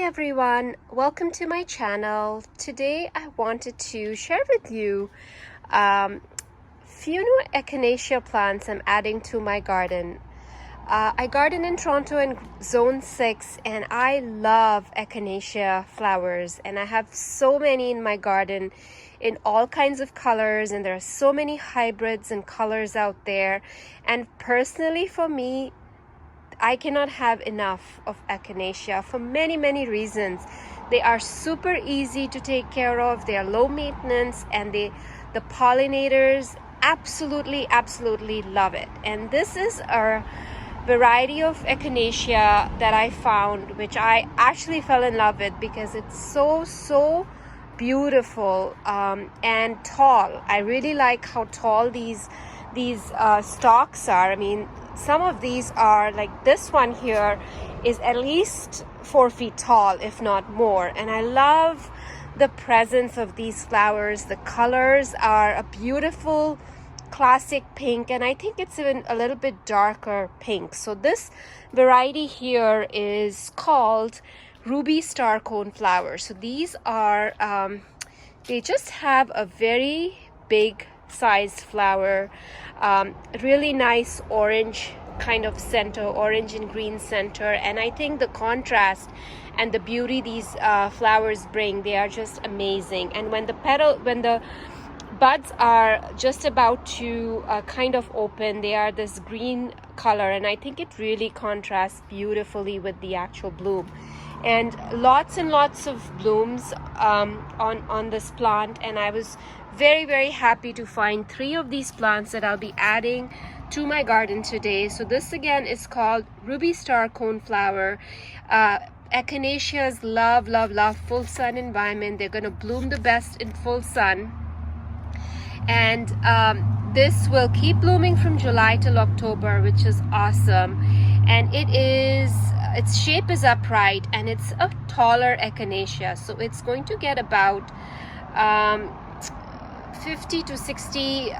everyone, welcome to my channel. Today I wanted to share with you few new echinacea plants I'm adding to my garden. I garden in Toronto in zone 6 and I love echinacea flowers, and I have so many in my garden in all kinds of colors, and there are so many hybrids and colors out there. And personally for me, I cannot have enough of echinacea for many reasons. They are super easy to take care of, they are low maintenance, and the pollinators absolutely love it. And this is a variety of echinacea that I found, which I actually fell in love with because it's so beautiful and tall. I really like how tall these stalks are. I mean, some of these are like this one here is at least 4 feet tall, if not more. And I love the presence of these flowers. The colors are a beautiful classic pink, and I think it's even a little bit darker pink. So this variety here is called ruby star cone flower. So these are they just have a very big sized flower, really nice orange kind of center, orange and green center. And I think the contrast and the beauty these flowers bring, they are just amazing. And when the buds are just about to kind of open, they are this green color, and I think it really contrasts beautifully with the actual bloom. And lots of blooms on this plant, and I was very happy to find 3 of these plants that I'll be adding to my garden today. So this again is called ruby star cone flower. Echinaceas love full sun environment. They're going to bloom the best in full sun, and this will keep blooming from July till October, which is awesome. And its shape is upright, and it's a taller echinacea, so it's going to get about 50 to 60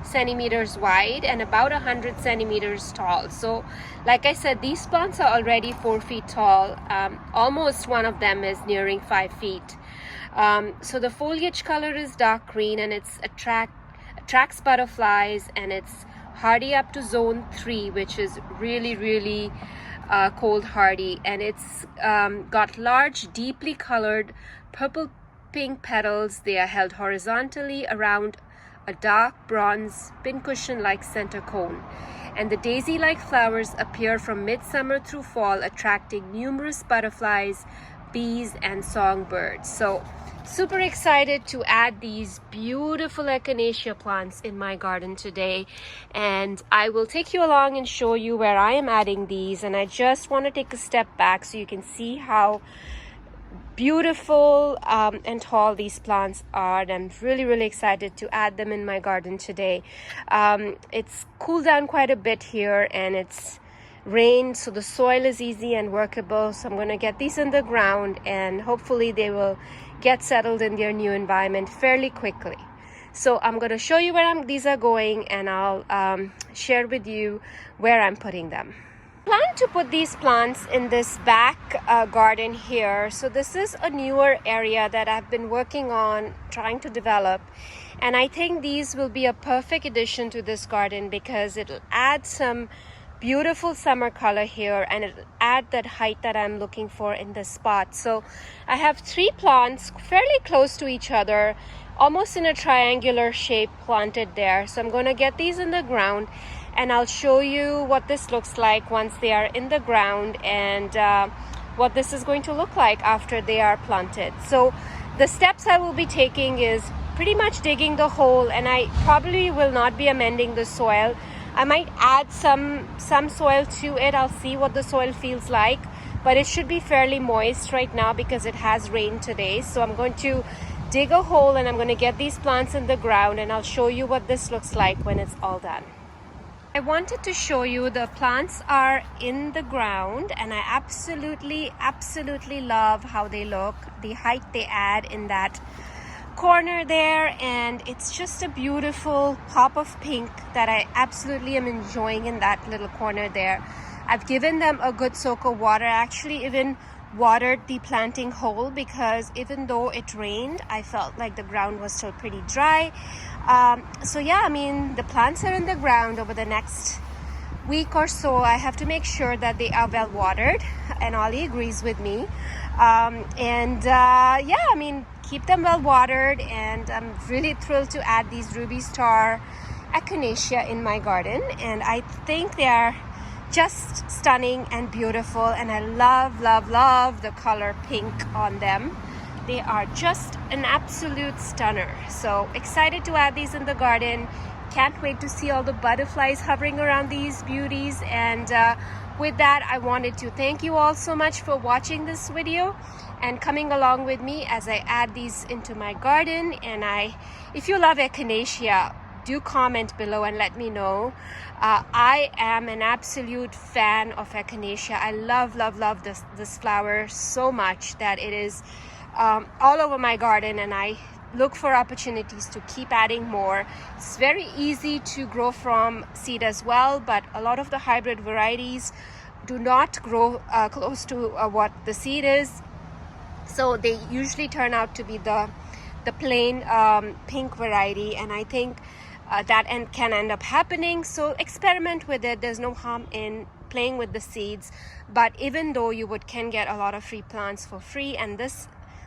centimeters wide and about 100 centimeters tall. So like I said, these plants are already 4 feet tall. Almost one of them is nearing 5 feet. So the foliage color is dark green, and it's attracts butterflies, and it's hardy up to zone 3, which is really cold hardy. And it's got large, deeply colored purple pink petals. They are held horizontally around a dark bronze pincushion like center cone, and the daisy like flowers appear from midsummer through fall, attracting numerous butterflies, bees and songbirds. So super excited to add these beautiful echinacea plants in my garden today, and I will take you along and show you where I am adding these. And I just want to take a step back so you can see how beautiful and tall these plants are, and I'm really excited to add them in my garden today. It's cooled down quite a bit here, and it's rained, so the soil is easy and workable. So I'm going to get these in the ground, and hopefully they will get settled in their new environment fairly quickly. So I'm going to show you where these are going, and I'll share with you where I'm putting them. I plan to put these plants in this back garden here. So this is a newer area that I've been working on trying to develop, and I think these will be a perfect addition to this garden because it'll add some beautiful summer color here, and it'll add that height that I'm looking for in this spot. So I have 3 plants fairly close to each other, almost in a triangular shape, planted there. So I'm going to get these in the ground, and I'll show you what this looks like once they are in the ground, and what this is going to look like after they are planted. So the steps I will be taking is pretty much digging the hole, and I probably will not be amending the soil. I might add some soil to it. I'll see what the soil feels like, but it should be fairly moist right now because it has rained today. So I'm going to dig a hole, and I'm going to get these plants in the ground, and I'll show you what this looks like when it's all done. I wanted to show you the plants are in the ground, and I absolutely love how they look, the height they add in that corner there, and it's just a beautiful pop of pink that I absolutely am enjoying in that little corner there. I've given them a good soak of water. I actually even watered the planting hole, because even though it rained, I felt like the ground was still pretty dry. So yeah, I mean, the plants are in the ground. Over the next week or so, I have to make sure that they are well watered, and Ollie agrees with me. Yeah, I mean, keep them well watered, and I'm really thrilled to add these ruby star echinacea in my garden, and I think they are just stunning and beautiful, and I love the color pink on them. They are just an absolute stunner. So excited to add these in the garden. Can't wait to see all the butterflies hovering around these beauties. And with that, I wanted to thank you all so much for watching this video and coming along with me as I add these into my garden. And if you love echinacea, do comment below and let me know. I am an absolute fan of echinacea. I love this flower so much that it is all over my garden, and I look for opportunities to keep adding more. It's very easy to grow from seed as well, but a lot of the hybrid varieties do not grow close to what the seed is, so they usually turn out to be the plain pink variety, and I think that can end up happening. So experiment with it. There's no harm in playing with the seeds, but even though you can get a lot of free plants for free, and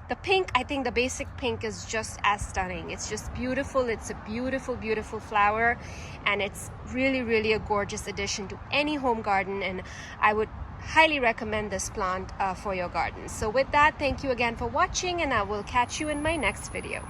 the pink, I think the basic pink is just as stunning. It's just beautiful. It's a beautiful flower, and it's really a gorgeous addition to any home garden, and I would highly recommend this plant for your garden. So with that, thank you again for watching, and I will catch you in my next video.